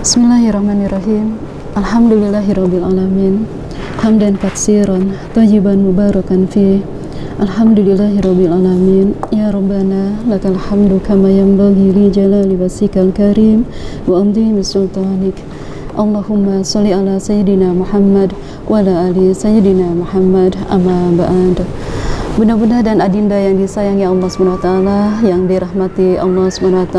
Bismillahirrahmanirrahim. Alhamdulillahirabbil alamin. Hamdan katsiran thayyiban mubarakan fi. Alhamdulillahirabbil alamin. Ya Rabbana lakal hamdu kama yanbaghi li jalali wajhikal karim wa amdhi sultanik. Allahumma sholli ala sayyidina Muhammad wa ala ali sayyidina Muhammad, amma ba'd. Bunda-bunda dan adinda yang disayangi Allah SWT, yang dirahmati Allah SWT,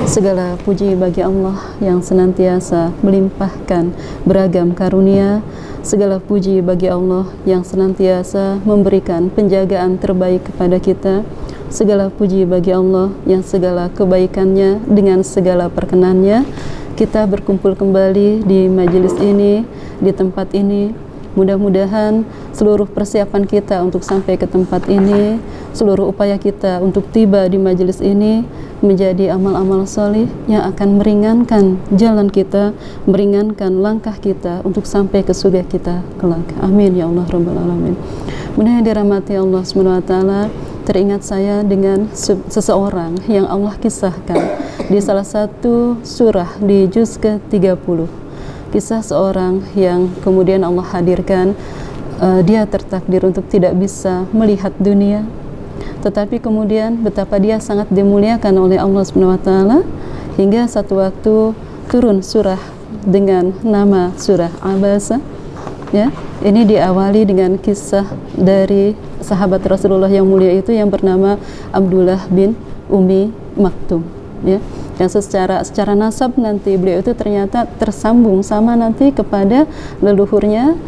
segala puji bagi Allah yang senantiasa melimpahkan beragam karunia. Segala puji bagi Allah yang senantiasa memberikan penjagaan terbaik kepada kita. Segala puji bagi Allah yang segala kebaikannya dengan segala perkenannya kita berkumpul kembali di majelis ini, di tempat ini. Mudah-mudahan seluruh persiapan kita untuk sampai ke tempat ini, seluruh upaya kita untuk tiba di majelis ini menjadi amal-amal soleh yang akan meringankan jalan kita, meringankan langkah kita untuk sampai ke surga kita kelak. Amin ya Allah Rabbal Alamin. Mudah-mudahan dirahmati Allah SWT. Teringat saya dengan seseorang yang Allah kisahkan di salah satu surah di juz ke-30. Kisah seorang yang kemudian Allah hadirkan, dia tertakdir untuk tidak bisa melihat dunia, tetapi kemudian betapa dia sangat dimuliakan oleh Allah SWT, hingga satu waktu turun surah dengan nama surah Abasa. Ya, ini diawali dengan kisah dari sahabat Rasulullah yang mulia itu yang bernama Abdullah bin Ummi Maktum. Ya, yang secara nasab nanti beliau itu ternyata tersambung sama nanti kepada leluhurnya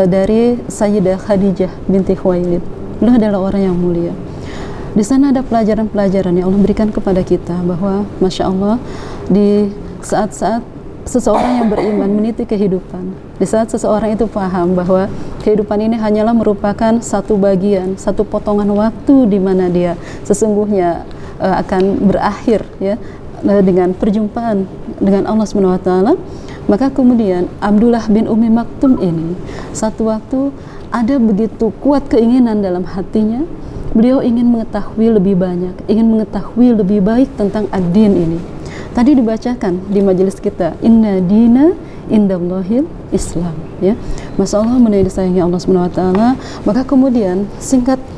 dari Sayyidah Khadijah binti Khuwailid. Beliau adalah orang yang mulia. Di sana ada pelajaran-pelajaran yang Allah berikan kepada kita bahwa Masya Allah, di saat-saat seseorang yang beriman meniti kehidupan, di saat seseorang itu paham bahwa kehidupan ini hanyalah merupakan satu bagian, satu potongan waktu di mana dia sesungguhnya akan berakhir, ya, dengan perjumpaan dengan Allah SWT, maka kemudian Abdullah bin Ummi Maktum ini satu waktu ada begitu kuat keinginan dalam hatinya. Beliau ingin mengetahui lebih banyak, ingin mengetahui lebih baik tentang ad-din ini. Tadi dibacakan di majelis kita, inna dina indallahil Islam, ya. Masya Allah, menaiki disayangnya Allah SWT. Maka kemudian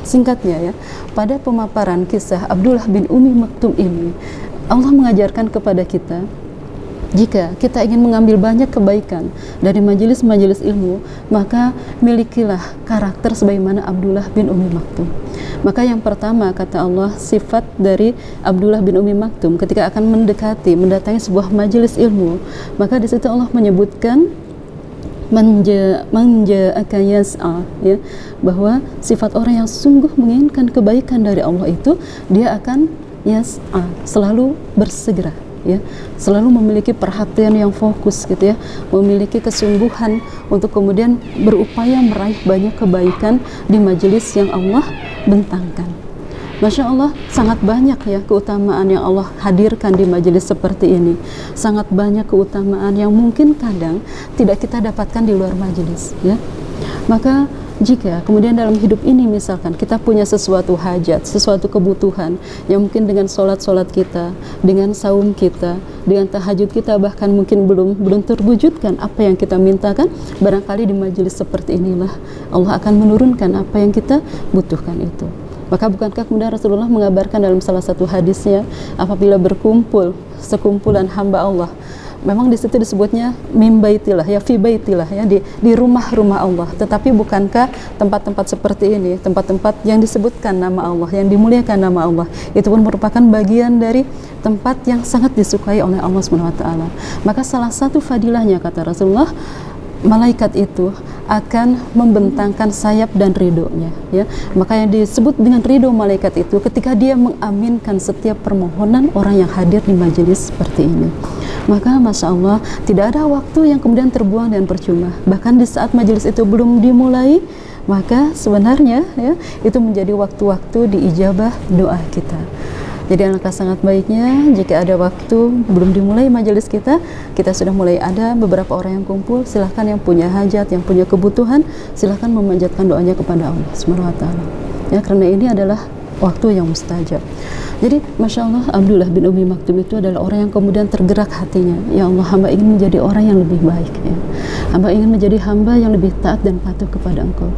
singkatnya, ya, pada pemaparan kisah Abdullah bin Ummi Maktum ini, Allah mengajarkan kepada kita, jika kita ingin mengambil banyak kebaikan dari majelis-majelis ilmu, maka milikilah karakter sebagaimana Abdullah bin Ummi Maktum. Maka yang pertama, kata Allah, sifat dari Abdullah bin Ummi Maktum ketika akan mendatangi sebuah majelis ilmu, maka di situ Allah menyebutkan manja'aka yas'a, ya, bahwa sifat orang yang sungguh menginginkan kebaikan dari Allah itu, dia akan yas'a, selalu bersegera, ya, selalu memiliki perhatian yang fokus, gitu, ya, memiliki kesungguhan untuk kemudian berupaya meraih banyak kebaikan di majelis yang Allah bentangkan. Masya Allah, sangat banyak, ya, keutamaan yang Allah hadirkan di majelis seperti ini. Sangat banyak keutamaan yang mungkin kadang tidak kita dapatkan di luar majelis, ya. Maka jika kemudian dalam hidup ini misalkan kita punya sesuatu hajat, sesuatu kebutuhan yang mungkin dengan sholat kita, dengan saum kita, dengan tahajud kita bahkan mungkin belum terwujudkan apa yang kita mintakan, barangkali di majelis seperti inilah Allah akan menurunkan apa yang kita butuhkan itu. Maka bukankah kemudian Rasulullah mengabarkan dalam salah satu hadisnya, apabila berkumpul sekumpulan hamba Allah, memang di situ disebutnya mim baitillah, ya, fi baitillah, ya, di rumah-rumah Allah. Tetapi bukankah tempat-tempat seperti ini, tempat-tempat yang disebutkan nama Allah, yang dimuliakan nama Allah, itu pun merupakan bagian dari tempat yang sangat disukai oleh Allah SWT. Maka salah satu fadilahnya, kata Rasulullah, malaikat itu akan membentangkan sayap dan ridhonya, ya. Maka yang disebut dengan ridho malaikat itu ketika dia mengaminkan setiap permohonan orang yang hadir di majelis seperti ini. Maka Masya Allah, tidak ada waktu yang kemudian terbuang dan percuma. Bahkan di saat majelis itu belum dimulai, maka sebenarnya, ya, itu menjadi waktu-waktu diijabah doa kita. Jadi alangkah sangat baiknya jika ada waktu belum dimulai majelis kita sudah mulai ada beberapa orang yang kumpul, silahkan yang punya hajat, yang punya kebutuhan, silahkan memanjatkan doanya kepada Allah SWT. Ya, karena ini adalah waktu yang mustajab. Jadi Masya Allah, Abdullah bin Umi Maktum itu adalah orang yang kemudian tergerak hatinya, ya Allah, hamba ingin menjadi orang yang lebih baik ya. Hamba ingin menjadi hamba yang lebih taat dan patuh kepada Engkau.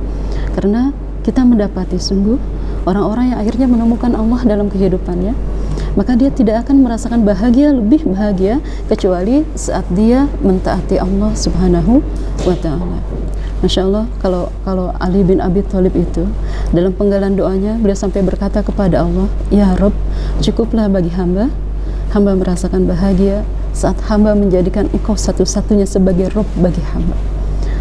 Karena kita mendapati sungguh orang-orang yang akhirnya menemukan Allah dalam kehidupannya, maka dia tidak akan merasakan bahagia, lebih bahagia kecuali saat dia mentaati Allah Subhanahu wa Ta'ala. Masya Allah, kalau Ali bin Abi Thalib itu dalam penggalan doanya beliau sampai berkata kepada Allah, ya Rabb, cukuplah bagi hamba merasakan bahagia saat hamba menjadikan Engkau satu-satunya sebagai Rabb bagi hamba,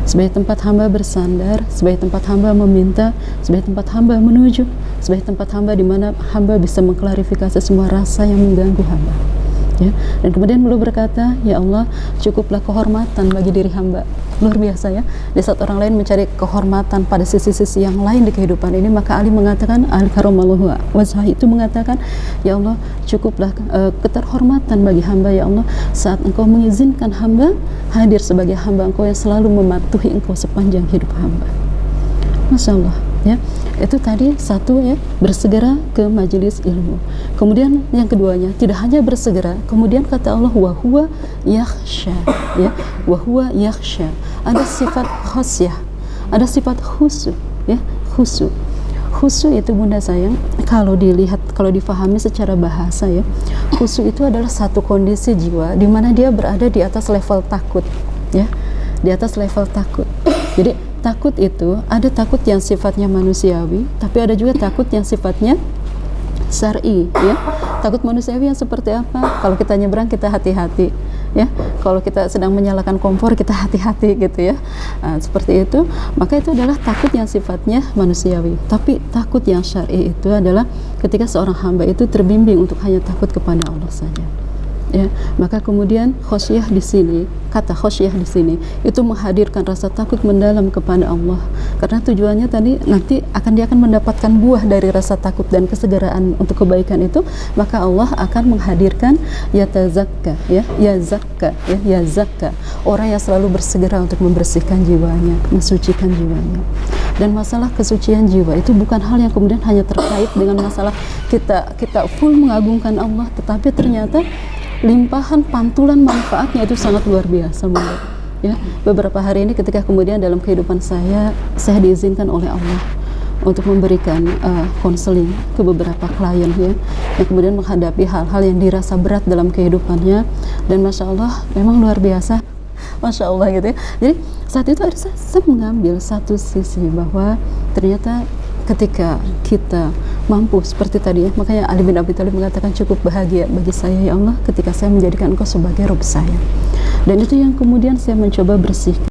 sebagai tempat hamba bersandar, sebagai tempat hamba meminta, sebagai tempat hamba menuju, sebagai tempat hamba di mana hamba bisa mengklarifikasi semua rasa yang mengganggu hamba. Ya. Dan kemudian beliau berkata, ya Allah, cukuplah kehormatan bagi diri hamba. Luar biasa ya. Di saat orang lain mencari kehormatan pada sisi-sisi yang lain di kehidupan ini, maka Ali mengatakan, al-karamallahu wajhah itu mengatakan, ya Allah, cukuplah keterhormatan bagi hamba, ya Allah, saat Engkau mengizinkan hamba hadir sebagai hamba Engkau yang selalu mematuhi Engkau sepanjang hidup hamba. Masya Allah ya. Itu tadi satu ya, bersegera ke majelis ilmu. Kemudian yang keduanya, tidak hanya bersegera, kemudian kata Allah, wa huwa yakhsha ya, wa huwa yakhsha. Ada sifat khasyah, ada sifat khusyuk ya, khusyuk. Khusyuk itu Bunda sayang, kalau dilihat, kalau difahami secara bahasa ya, khusyuk itu adalah satu kondisi jiwa di mana dia berada di atas level takut ya, di atas level takut. Jadi takut itu ada takut yang sifatnya manusiawi, tapi ada juga takut yang sifatnya syar'i ya. Takut manusiawi yang seperti apa? Kalau kita nyebrang kita hati-hati ya. Kalau kita sedang menyalakan kompor kita hati-hati gitu ya. Nah, seperti itu, maka itu adalah takut yang sifatnya manusiawi. Tapi takut yang syar'i itu adalah ketika seorang hamba itu terbimbing untuk hanya takut kepada Allah saja. Ya, maka kemudian khosyah di sini, kata khosyah di sini itu menghadirkan rasa takut mendalam kepada Allah, karena tujuannya tadi nanti dia akan mendapatkan buah dari rasa takut dan kesegeraan untuk kebaikan itu, maka Allah akan menghadirkan yatazakka ya, ya zakka, orang yang selalu bersegera untuk membersihkan jiwanya, mensucikan jiwanya. Dan masalah kesucian jiwa itu bukan hal yang kemudian hanya terkait dengan masalah kita full mengagungkan Allah, tetapi ternyata limpahan pantulan manfaatnya itu sangat luar biasa Bunda. Ya, beberapa hari ini ketika kemudian dalam kehidupan saya diizinkan oleh Allah untuk memberikan konseling ke beberapa klien ya, yang kemudian menghadapi hal-hal yang dirasa berat dalam kehidupannya, dan Masya Allah memang luar biasa, Masya Allah gitu ya. Jadi saat itu saya mengambil satu sisi bahwa ternyata ketika kita mampu seperti tadi ya, makanya Ali bin Abi Thalib mengatakan, cukup bahagia bagi saya ya Allah ketika saya menjadikan Engkau sebagai Rabb saya. Dan itu yang kemudian saya mencoba bersihkan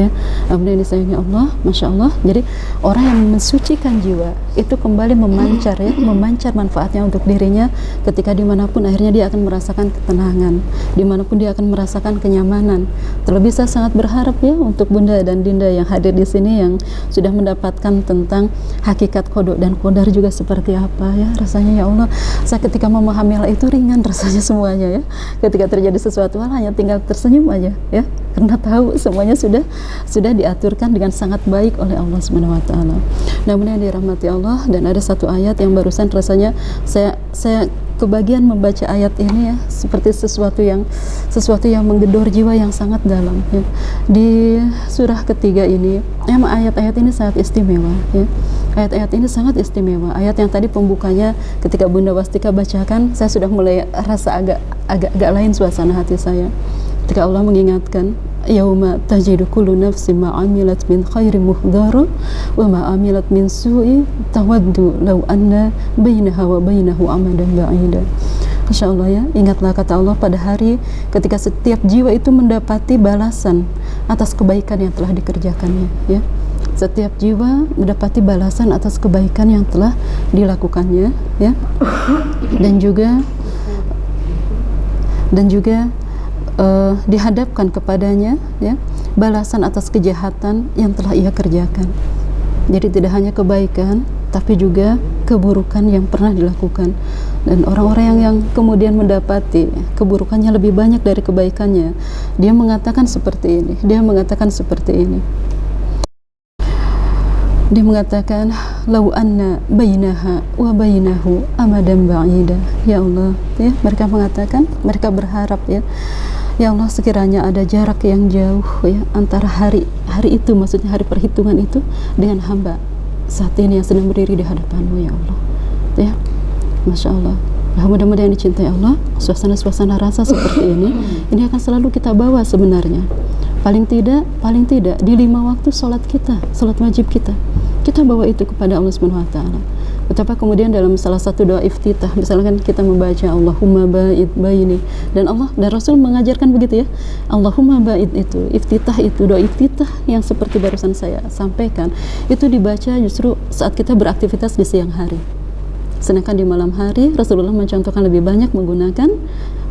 ya. Kemudian disayangnya Allah, Masya Allah. Jadi orang yang mensucikan jiwa itu kembali memancar ya, memancar manfaatnya untuk dirinya, ketika dimanapun akhirnya dia akan merasakan ketenangan, dimanapun dia akan merasakan kenyamanan. Terlebih saya sangat berharap ya untuk Bunda dan Dinda yang hadir di sini yang sudah mendapatkan tentang hakikat kodok dan kodar juga seperti apa ya. Rasanya ya Allah, saya ketika memahami hal itu ringan rasanya semuanya ya. Ketika terjadi sesuatu hal hanya tinggal tersenyum aja ya, karena tahu semuanya sudah diaturkan dengan sangat baik oleh Allah Subhanahu wa taala. Namun yang dirahmati Allah, dan ada satu ayat yang barusan rasanya saya kebagian membaca ayat ini ya, seperti sesuatu yang menggedor jiwa yang sangat dalam ya. Di surah ketiga ini, ayat-ayat ini sangat istimewa ya. Ayat-ayat ini sangat istimewa. Ayat yang tadi pembukanya ketika Bunda Wastika bacakan, saya sudah mulai rasa agak lain suasana hati saya. Ketika Allah mengingatkan, yauma tajidu kullu nafsin ma amilat min khairin muhdara wa ma amilat min su'i tawaddu law anna bainaha wa bainahu amadan ba'ida. Masya Allah ya, ingatlah kata Allah pada hari ketika setiap jiwa itu mendapati balasan atas kebaikan yang telah dikerjakannya ya. Setiap jiwa mendapati balasan atas kebaikan yang telah dilakukannya ya. Dan juga dihadapkan kepadanya ya, balasan atas kejahatan yang telah ia kerjakan. Jadi tidak hanya kebaikan, tapi juga keburukan yang pernah dilakukan. Dan orang-orang yang kemudian mendapati keburukannya lebih banyak dari kebaikannya, dia mengatakan seperti ini, Dia mengatakan, lau anna bainaha wa bainahu amadan ba'ida. Ya Allah, ya, mereka mengatakan, mereka berharap, ya Allah, sekiranya ada jarak yang jauh, ya, antara hari itu, maksudnya hari perhitungan itu, dengan hamba saat ini yang sedang berdiri di hadapanmu, ya Allah. Ya, Masya Allah. Nah, mudah-mudahan dicintai Allah, suasana-suasana rasa seperti ini akan selalu kita bawa sebenarnya. Paling tidak di 5 waktu sholat kita, sholat wajib kita bawa itu kepada Allah Subhanahu wa taala. Betapa kemudian dalam salah satu doa iftitah, misalkan kita membaca Allahumma ba'id baini, dan Allah dan Rasul mengajarkan begitu, ya. Allahumma ba'id itu, iftitah itu, doa iftitah yang seperti barusan saya sampaikan, itu dibaca justru saat kita beraktivitas di siang hari. Sedangkan di malam hari Rasulullah mencontohkan lebih banyak menggunakan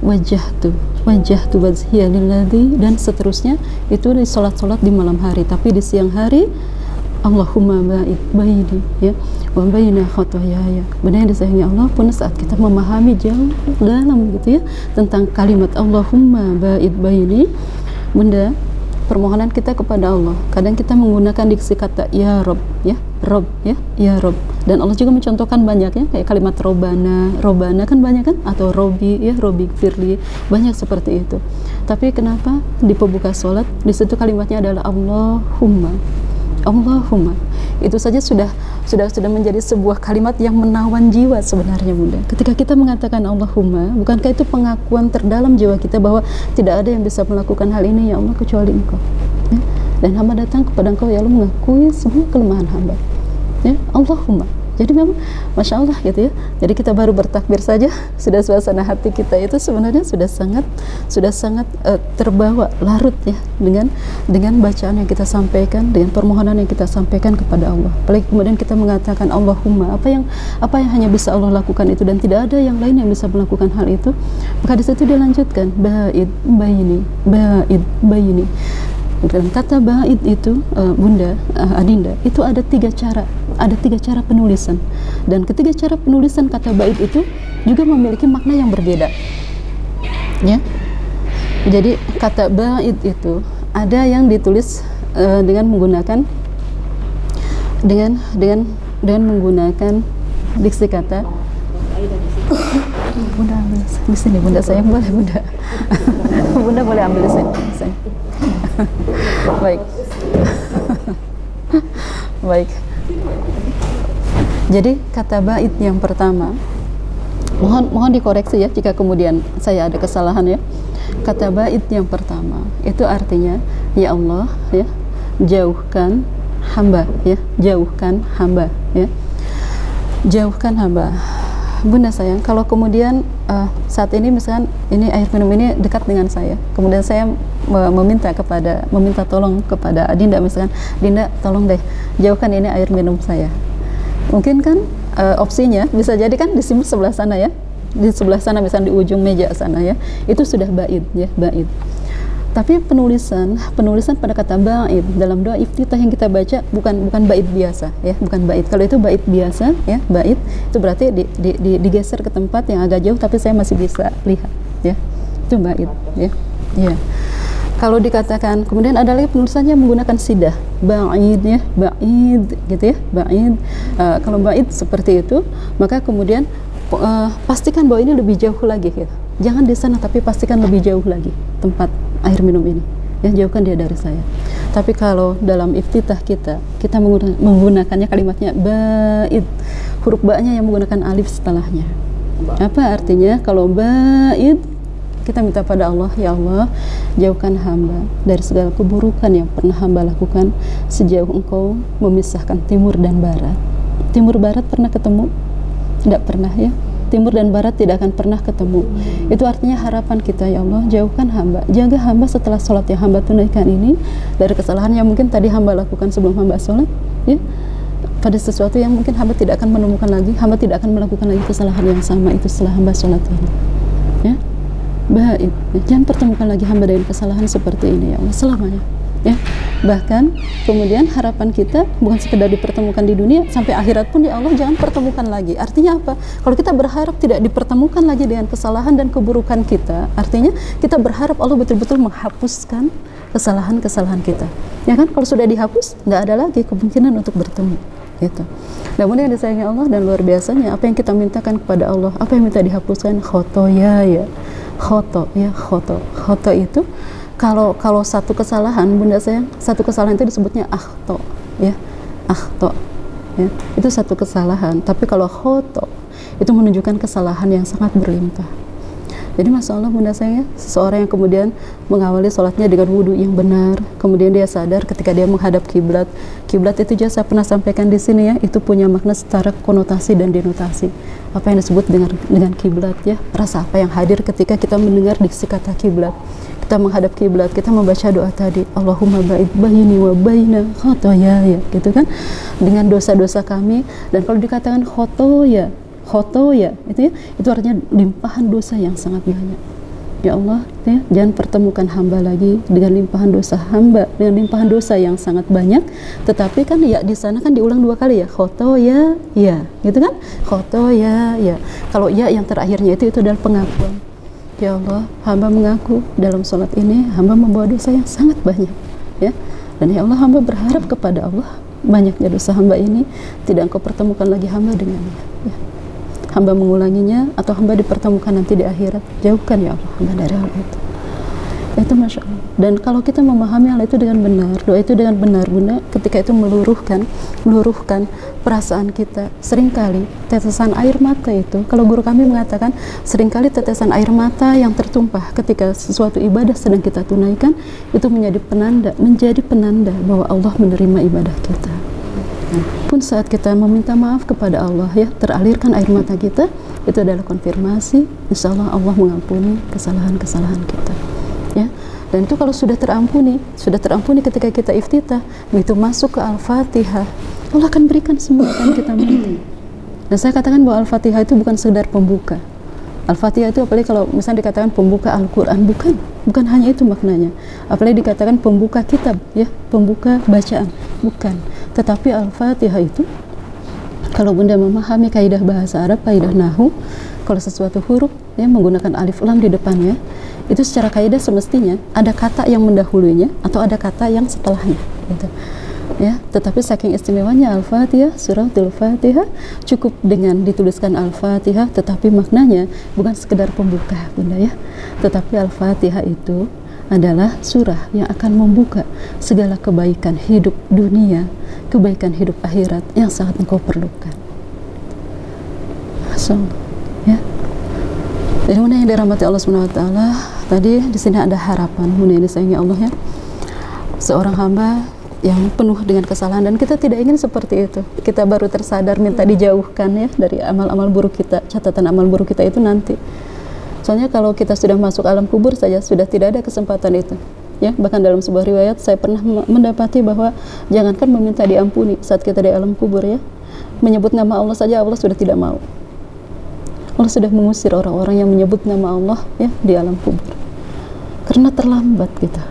wajjahtu wajhiya lilladzi, dan seterusnya itu di salat-salat di malam hari. Tapi di siang hari Allahumma ba'id baini, ya, wa baina khotoyaya. Benar disayangnya Allah pun saat kita memahami jauh dalam gitu, ya, tentang kalimat Allahumma ba'id baini, Bunda, permohonan kita kepada Allah. Kadang kita menggunakan diksi kata ya Rob, ya Rob, ya Rob. Dan Allah juga mencontohkan banyak, ya, kayak kalimat Robana kan banyak kan, atau Robi, ya, Robi Firli, banyak seperti itu. Tapi kenapa di pembuka sholat di situ kalimatnya adalah Allahumma. Itu saja sudah menjadi sebuah kalimat yang menawan jiwa sebenarnya, Bunda. Ketika kita mengatakan Allahumma, bukankah itu pengakuan terdalam jiwa kita bahwa tidak ada yang bisa melakukan hal ini, ya Allah, kecuali Engkau, ya? Dan hamba datang kepada Engkau, ya Allah, mengakui semua kelemahan hamba, ya, Allahumma. Jadi memang Masya Allah gitu, ya. Jadi kita baru bertakbir saja sudah suasana hati kita itu sebenarnya sudah sangat terbawa larut, ya, dengan bacaan yang kita sampaikan, dengan permohonan yang kita sampaikan kepada Allah. Apalagi kemudian kita mengatakan Allahumma, apa yang hanya bisa Allah lakukan itu dan tidak ada yang lain yang bisa melakukan hal itu. Maka di situ dia lanjutkan ba'id baini. Dalam kata ba'id itu, Bunda, Adinda, itu ada 3 cara penulisan, dan ketiga cara penulisan kata ba'id itu juga memiliki makna yang berbeda, ya. Jadi kata ba'id itu ada yang ditulis dengan menggunakan menggunakan diksi kata Bunda ambil di sini, Bunda, sayang, boleh Bunda. Bunda boleh ambil di sini, sayang. Baik. Baik. Jadi kata bait yang pertama, mohon dikoreksi, ya, jika kemudian saya ada kesalahan, ya. Kata bait yang pertama itu artinya, ya Allah, ya, jauhkan hamba, ya, jauhkan hamba, ya, jauhkan hamba. Bunda sayang, kalau kemudian saat ini misalkan ini air minum ini dekat dengan saya, kemudian saya meminta tolong kepada Dinda, misalkan, Dinda, tolong deh jauhkan ini air minum saya. Mungkin kan opsinya bisa jadi kan di sebelah sana, ya, di sebelah sana, misalnya di ujung meja sana, ya, itu sudah ba'id, ya, ba'id. Tapi penulisan pada kata ba'id dalam doa iftitah yang kita baca bukan ba'id biasa, ya, bukan ba'id. Kalau itu ba'id biasa, ya, ba'id itu berarti digeser ke tempat yang agak jauh tapi saya masih bisa lihat, ya, itu ba'id, ya, ya. Kalau dikatakan kemudian ada lagi penulisannya menggunakan sidah, ba'id, ya, ba'id gitu, ya, ba'id. Kalau ba'id seperti itu, maka kemudian pastikan bahwa ini lebih jauh lagi, ya. Jangan di sana, tapi pastikan lebih jauh lagi tempat air minum ini, ya, jauhkan dia dari saya. Tapi kalau dalam iftitah kita menggunakannya kalimatnya ba'id, huruf ba-nya yang menggunakan alif setelahnya. Apa artinya? Kalau ba'id, kita minta pada Allah, ya Allah, jauhkan hamba dari segala keburukan yang pernah hamba lakukan sejauh Engkau memisahkan timur dan barat. Timur barat pernah ketemu? Tidak pernah, ya. Timur dan barat tidak akan pernah ketemu. Itu artinya harapan kita, ya Allah, jauhkan hamba, jaga hamba setelah sholat yang hamba tunaikan ini dari kesalahan yang mungkin tadi hamba lakukan sebelum hamba sholat, ya, pada sesuatu yang mungkin hamba tidak akan menemukan lagi, hamba tidak akan melakukan lagi kesalahan yang sama itu setelah hamba sholat ini, ya. Baik, jangan pertemukan lagi hamba dengan kesalahan seperti ini, ya Allah, selamanya, ya. Bahkan kemudian harapan kita bukan sekedar dipertemukan di dunia, sampai akhirat pun, ya Allah, jangan pertemukan lagi. Artinya apa? Kalau kita berharap tidak dipertemukan lagi dengan kesalahan dan keburukan kita, artinya kita berharap Allah betul-betul menghapuskan kesalahan-kesalahan kita. Ya kan, kalau sudah dihapus, nggak ada lagi kemungkinan untuk bertemu. Gitu. Namun yang disayangi Allah dan luar biasanya, apa yang kita mintakan kepada Allah, apa yang minta dihapuskan, khotoya ya, khoto itu kalau satu kesalahan, bunda sayang, satu kesalahan itu disebutnya akhto, ya, akhto, ya, itu satu kesalahan. Tapi kalau khoto itu menunjukkan kesalahan yang sangat berlimpah. Jadi masya Allah bunda sayang, seseorang yang kemudian mengawali sholatnya dengan wudhu yang benar, kemudian dia sadar ketika dia menghadap kiblat. Kiblat itu juga saya pernah sampaikan di sini ya, itu punya makna setara konotasi dan denotasi. Apa yang disebut dengan kiblat ya, rasa apa yang hadir ketika kita mendengar diksi kata kiblat. Kita menghadap kiblat, kita membaca doa tadi, Allahumma ba'id baini wa baina khotoya, gitu kan, dengan dosa-dosa kami. Dan kalau dikatakan khotoya itu ya, itu artinya limpahan dosa yang sangat banyak. Ya Allah, ya, jangan pertemukan hamba lagi dengan limpahan dosa hamba, dengan limpahan dosa yang sangat banyak. Tetapi kan ya di sana kan diulang 2 kali ya, khotoya ya, gitu kan, khotoya ya. Kalau ya yang terakhirnya itu adalah pengakuan. Ya Allah, hamba mengaku dalam sholat ini hamba membawa dosa yang sangat banyak, ya. Dan ya Allah, hamba berharap kepada Allah banyaknya dosa hamba ini tidak Engkau pertemukan lagi hamba dengannya, ya. Hamba mengulanginya atau hamba dipertemukan nanti di akhirat, jauhkan ya Allah hamba dari hal itu. Itu masya Allah. Dan kalau kita memahami hal itu dengan benar, doa itu dengan benar, bunda, ketika itu meluruhkan perasaan kita. Seringkali tetesan air mata itu, kalau guru kami mengatakan seringkali tetesan air mata yang tertumpah ketika sesuatu ibadah sedang kita tunaikan itu menjadi penanda bahwa Allah menerima ibadah kita. Pun saat kita meminta maaf kepada Allah ya, teralirkan air mata kita, itu adalah konfirmasi insya Allah Allah mengampuni kesalahan-kesalahan kita, ya. Dan itu kalau sudah terampuni ketika kita iftitah, begitu masuk ke Al-Fatihah, Allah akan berikan semua apa yang kita minta. Dan saya katakan bahwa Al-Fatihah itu bukan sekedar pembuka. Al-Fatihah itu apalagi kalau misalnya dikatakan pembuka Al-Quran, bukan hanya itu maknanya. Apalagi dikatakan pembuka kitab, ya, pembuka bacaan, bukan. Tetapi Al-Fatihah itu, kalau bunda memahami kaidah bahasa Arab, kaidah nahu, kalau sesuatu huruf ya menggunakan alif lam di depannya, itu secara kaidah semestinya ada kata yang mendahulunya atau ada kata yang setelahnya, gitu. Ya, tetapi saking istimewanya Al-Fatihah, suratul Fatihah, cukup dengan dituliskan Al-Fatihah, tetapi maknanya bukan sekedar pembuka, bunda ya. Tetapi Al-Fatihah itu adalah surah yang akan membuka segala kebaikan hidup dunia, kebaikan hidup akhirat yang sangat engkau perlukan. So, ya. Jadi bunda yang dirahmati Allah SWT, tadi di sini ada harapan, bunda yang disayangi Allah ya. Seorang hamba yang penuh dengan kesalahan, dan kita tidak ingin seperti itu. Kita baru tersadar minta dijauhkan ya dari amal-amal buruk kita, catatan amal buruk kita itu nanti. Soalnya kalau kita sudah masuk alam kubur saja sudah tidak ada kesempatan itu. Ya, bahkan dalam sebuah riwayat saya pernah mendapati bahwa jangankan meminta diampuni saat kita di alam kubur ya, menyebut nama Allah saja Allah sudah tidak mau. Allah sudah mengusir orang-orang yang menyebut nama Allah ya di alam kubur. Karena terlambat kita.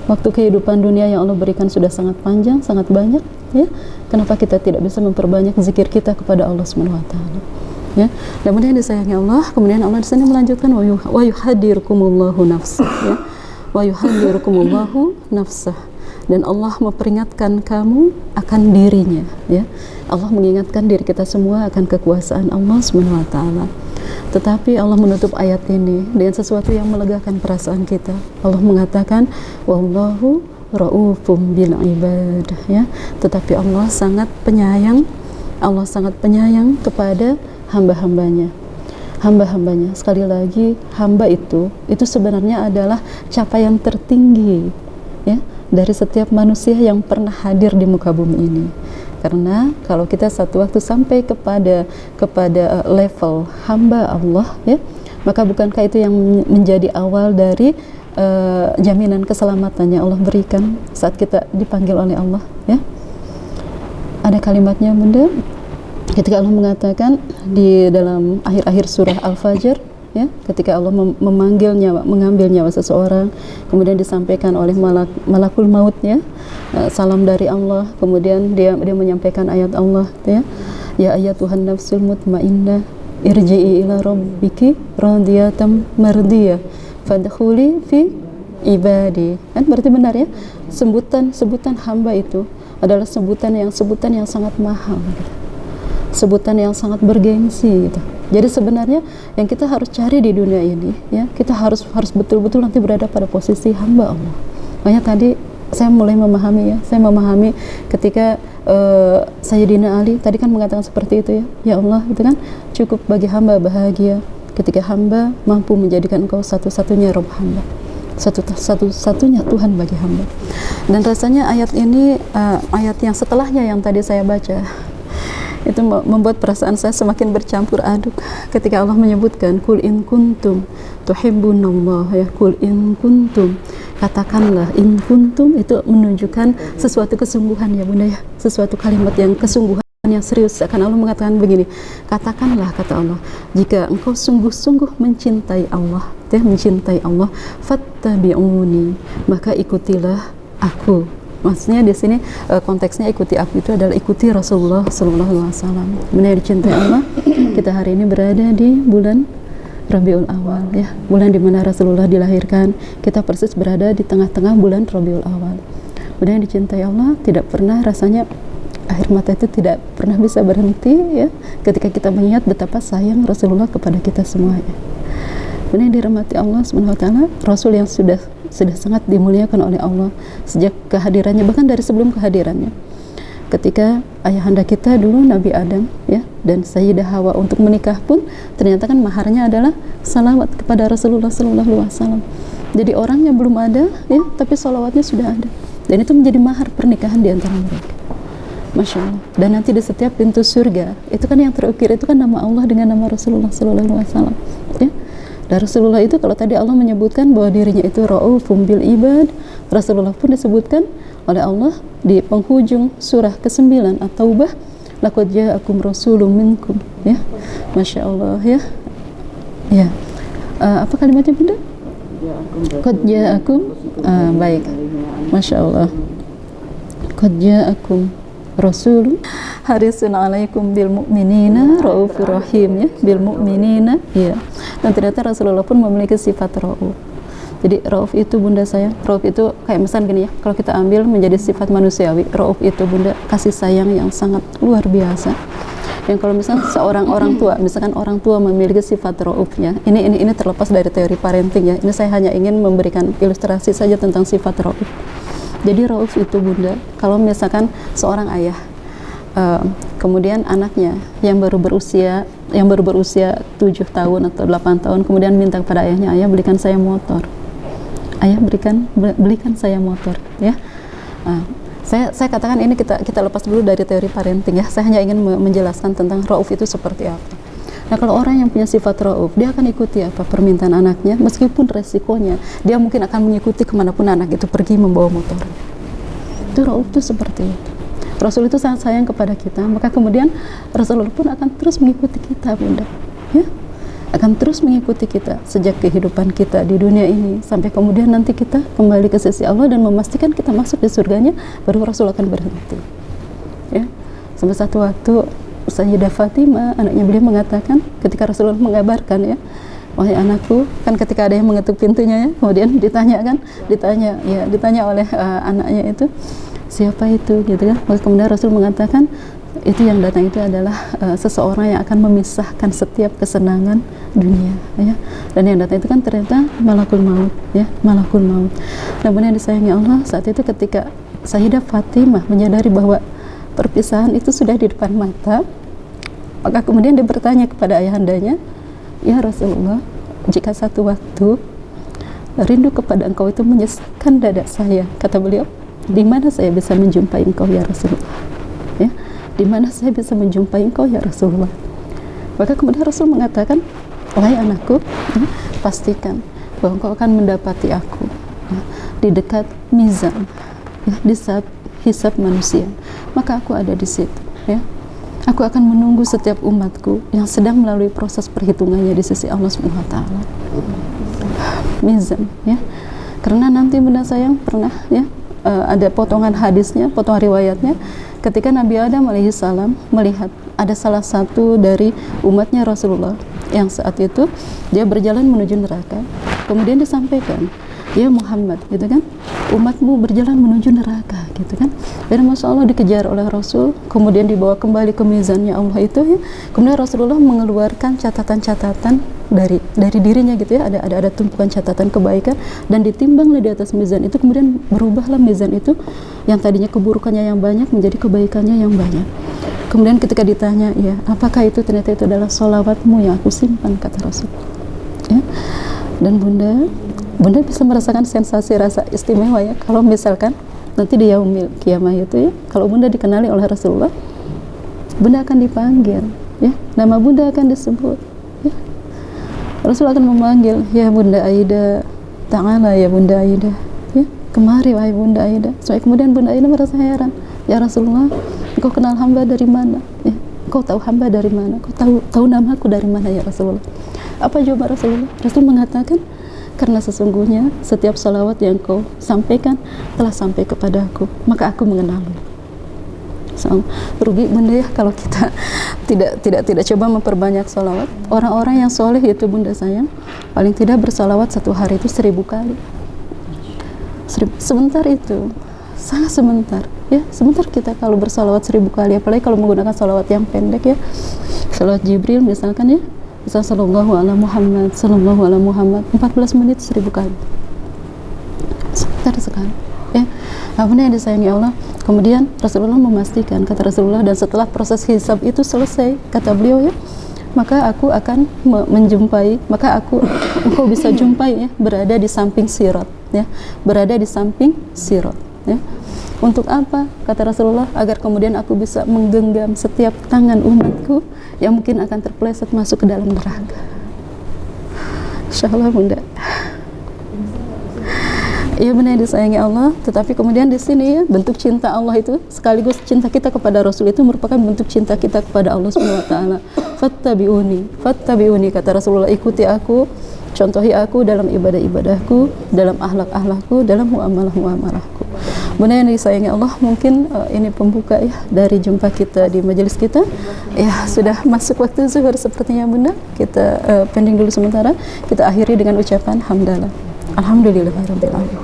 Waktu kehidupan dunia yang Allah berikan sudah sangat panjang, sangat banyak, ya. Kenapa kita tidak bisa memperbanyak zikir kita kepada Allah Subhanahu wa taala? Ya. Dan kemudian disayangi Allah, kemudian Allah di sini melanjutkan wa yuhadirukumullahu nafsah, ya. Wa yuhadirukumullahu nafsah. Dan Allah memperingatkan kamu akan dirinya, ya. Allah mengingatkan diri kita semua akan kekuasaan Allah Subhanahu wa taala. Tetapi Allah menutup ayat ini dengan sesuatu yang melegakan perasaan kita. Allah mengatakan wallahu raufum bil ibad, ya. Tetapi Allah sangat penyayang kepada hamba-hambanya. Sekali lagi, hamba itu sebenarnya adalah capaian tertinggi ya dari setiap manusia yang pernah hadir di muka bumi ini. Karena kalau kita satu waktu sampai kepada level hamba Allah ya, maka bukankah itu yang menjadi awal dari jaminan keselamatannya Allah berikan saat kita dipanggil oleh Allah ya. Ada kalimatnya bunda ketika Allah mengatakan di dalam akhir-akhir surah Al-Fajr ya, ketika Allah mengambil nyawa seseorang, kemudian disampaikan oleh malakul maut ya, salam dari Allah, kemudian dia menyampaikan ayat Allah ya, ya ayyatuhan nafsul mutmainnah irji'i ila rabbiki radiyatan mardiyah fadkhuli fi ibadi. Kan berarti benar ya? Sebutan hamba itu adalah sebutan yang sangat mahal gitu. Sebutan yang sangat bergengsi gitu. Jadi sebenarnya yang kita harus cari di dunia ini ya, kita harus betul-betul nanti berada pada posisi hamba Allah. Makanya tadi saya mulai memahami ya, saya memahami ketika Sayyidina Ali tadi kan mengatakan seperti itu ya. Ya Allah, itu kan cukup bagi hamba bahagia ketika hamba mampu menjadikan Engkau satu-satunya Rabb hamba, satu-satunya Tuhan bagi hamba. Dan rasanya ayat ini ayat yang setelahnya yang tadi saya baca itu membuat perasaan saya semakin bercampur aduk ketika Allah menyebutkan kul in kuntum tuhibbunallah ya, kul in kuntum, katakanlah, in kuntum itu menunjukkan sesuatu kesungguhan ya Bunda ya, sesuatu kalimat yang kesungguhan yang serius. Akan Allah mengatakan begini, katakanlah, kata Allah, jika engkau sungguh-sungguh mencintai Allah ya, mencintai Allah, fattabi'uni, maka ikutilah aku. Maksudnya di sini konteksnya ikuti aku itu adalah ikuti Rasulullah Sallallahu Alaihi Wasallam. Benar dicintai Allah. Kita hari ini berada di bulan Rabiul Awal ya, bulan di mana Rasulullah dilahirkan. Kita persis berada di tengah-tengah bulan Rabiul Awal. Benar dicintai Allah, tidak pernah rasanya air mata itu tidak pernah bisa berhenti ya ketika kita mengingat betapa sayang Rasulullah kepada kita semuanya. Benar dirahmati Allah Subhanahu wa taala, Rasul yang sudah sangat dimuliakan oleh Allah sejak kehadirannya, bahkan dari sebelum kehadirannya. Ketika ayahanda kita dulu Nabi Adam ya dan Sayyidah Hawa untuk menikah pun ternyata kan maharnya adalah salawat kepada Rasulullah Sallallahu Alaihi Wasallam. Jadi orangnya belum ada ya, tapi salawatnya sudah ada. Dan itu menjadi mahar pernikahan di antara mereka. Masya Allah. Dan nanti di setiap pintu surga itu kan yang terukir itu kan nama Allah dengan nama Rasulullah Sallallahu Alaihi Wasallam. Ya. Dan Rasulullah itu kalau tadi Allah menyebutkan bahwa dirinya itu Ra'ufum bil ibad, Rasulullah pun disebutkan oleh Allah di penghujung surah ke-9 At-Taubah, laqad ja'akum rasulun minkum ya. Masya Allah ya. Ya. Apa kalimatnya Bunda? Qad ja'akum baik. Masya Allah. Qad ja'akum rasulun harisun alaikum bil mu'minina raufur rahim ya, bil mu'minina ya. Dan ternyata Rasulullah pun memiliki sifat rauf. Jadi rauf itu Bunda saya, rauf itu kayak misalnya gini ya, kalau kita ambil menjadi sifat manusiawi, rauf itu Bunda kasih sayang yang sangat luar biasa. Yang kalau misalnya seorang orang tua, misalkan orang tua memiliki sifat raufnya, ini terlepas dari teori parenting ya. Ini saya hanya ingin memberikan ilustrasi saja tentang sifat rauf. Jadi rauf itu Bunda, kalau misalkan seorang ayah kemudian anaknya yang baru berusia 7 tahun atau 8 tahun kemudian minta kepada ayahnya, ayah belikan saya motor, ayah belikan saya motor ya. Saya katakan ini kita lepas dulu dari teori parenting ya, saya hanya ingin menjelaskan tentang rauf itu seperti apa. Nah kalau orang yang punya sifat rauf, dia akan ikuti apa permintaan anaknya meskipun resikonya dia mungkin akan mengikuti kemanapun anak itu pergi membawa motor. Itu rauf itu seperti itu. Rasul itu sangat sayang kepada kita, maka kemudian Rasulullah pun akan terus mengikuti kita Bunda ya, akan terus mengikuti kita sejak kehidupan kita di dunia ini sampai kemudian nanti kita kembali ke sisi Allah dan memastikan kita masuk di surganya, baru Rasul akan berhenti ya. Sampai satu waktu Sayyidah Fatimah anaknya beliau mengatakan ketika Rasulullah mengabarkan ya, wahai anakku, kan ketika ada yang mengetuk pintunya ya, kemudian ditanya oleh anaknya itu, siapa itu gitu kan. Kemudian Rasul mengatakan itu yang datang itu adalah seseorang yang akan memisahkan setiap kesenangan dunia ya. Dan yang datang itu kan ternyata malakul maut ya, malakul maut. Namun yang disayangi Allah saat itu ketika Sayyidah Fatimah menyadari bahwa perpisahan itu sudah di depan mata, maka kemudian dia bertanya kepada ayahandanya, ya Rasulullah, jika satu waktu rindu kepada engkau itu menyesakkan dada saya, kata beliau, di mana saya bisa menjumpai engkau ya Rasulullah ya, di mana saya bisa menjumpai engkau ya Rasulullah. Maka kemudian Rasul mengatakan, wahai anakku ya, pastikan bahwa engkau akan mendapati aku ya, di dekat mizan ya, di saat hisab manusia, maka aku ada di situ ya. Aku akan menunggu setiap umatku yang sedang melalui proses perhitungannya di sisi Allah Subhanahu wa taala. Mizan ya. Karena nanti Bunda sayang pernah ya, ada potongan hadisnya, potongan riwayatnya ketika Nabi Adam alaihissalam melihat ada salah satu dari umatnya Rasulullah yang saat itu dia berjalan menuju neraka. Kemudian disampaikan ya Muhammad, gitu kan, umatmu berjalan menuju neraka, gitu kan. Dan Masya Allah dikejar oleh Rasul, kemudian dibawa kembali ke mizannya Allah itu ya. Kemudian Rasulullah mengeluarkan catatan-catatan dari dirinya gitu ya, ada tumpukan catatan kebaikan, dan ditimbanglah di atas mizan itu, kemudian berubahlah mizan itu yang tadinya keburukannya yang banyak menjadi kebaikannya yang banyak. Kemudian ketika ditanya, ya apakah itu, ternyata itu adalah sholawatmu yang aku simpan, kata Rasul ya. Dan bunda bisa merasakan sensasi rasa istimewa ya, kalau misalkan nanti di yaumil kiamah itu ya, kalau bunda dikenali oleh Rasulullah, bunda akan dipanggil ya, nama bunda akan disebut ya. Rasul akan memanggil, ya Bunda Aida, ta'ala ya Bunda Aida ya, kemari wahai Bunda Aida. So, kemudian Bunda Aida merasa heran, ya Rasulullah, engkau kenal hamba dari mana ya, engkau tahu hamba dari mana, engkau tahu namaku dari mana ya Rasulullah. Apa jawaban Rasulullah? Rasul mengatakan, karena sesungguhnya setiap salawat yang kau sampaikan telah sampai kepadaku, maka aku mengenalmu. So, rugi bunda ya kalau kita tidak coba memperbanyak salawat. Orang-orang yang soleh itu bunda sayang, paling tidak bersalawat satu hari itu 1000 kali. Sebentar itu, sangat sebentar ya. Sebentar kita kalau bersalawat 1000 kali, apalagi kalau menggunakan salawat yang pendek ya, salawat Jibril misalkan ya, misal sallallahu ala Muhammad, sallallahu ala Muhammad, 14 menit 1000 kali, sebentar sekali ya. Apa yang disayangi Allah. Kemudian Rasulullah memastikan, kata Rasulullah, dan setelah proses hisab itu selesai, kata beliau ya, maka aku akan menjumpai, engkau bisa jumpai ya, berada di samping sirat ya, berada di samping sirat ya. Untuk apa? Kata Rasulullah, agar kemudian aku bisa menggenggam setiap tangan umatku yang mungkin akan terpeleset masuk ke dalam neraka. Insyaallah bunda. Iya benar disayangi Allah, tetapi kemudian di sini ya, bentuk cinta Allah itu sekaligus cinta kita kepada Rasul itu merupakan bentuk cinta kita kepada Allah Subhanahu wa taala. Fattabi'uni kata Rasulullah, ikuti aku, contohi aku dalam ibadah-ibadahku, dalam akhlak-akhlakku, dalam muamalah-muamalahku. Benar yang disayangi Allah, mungkin ini pembuka ya dari jumpa kita di majelis kita. Ya, sudah masuk waktu zuhur sepertinya bunda. Kita pending dulu sementara. Kita akhiri dengan ucapan hamdalah. Alhamdulillahirabbil alamin.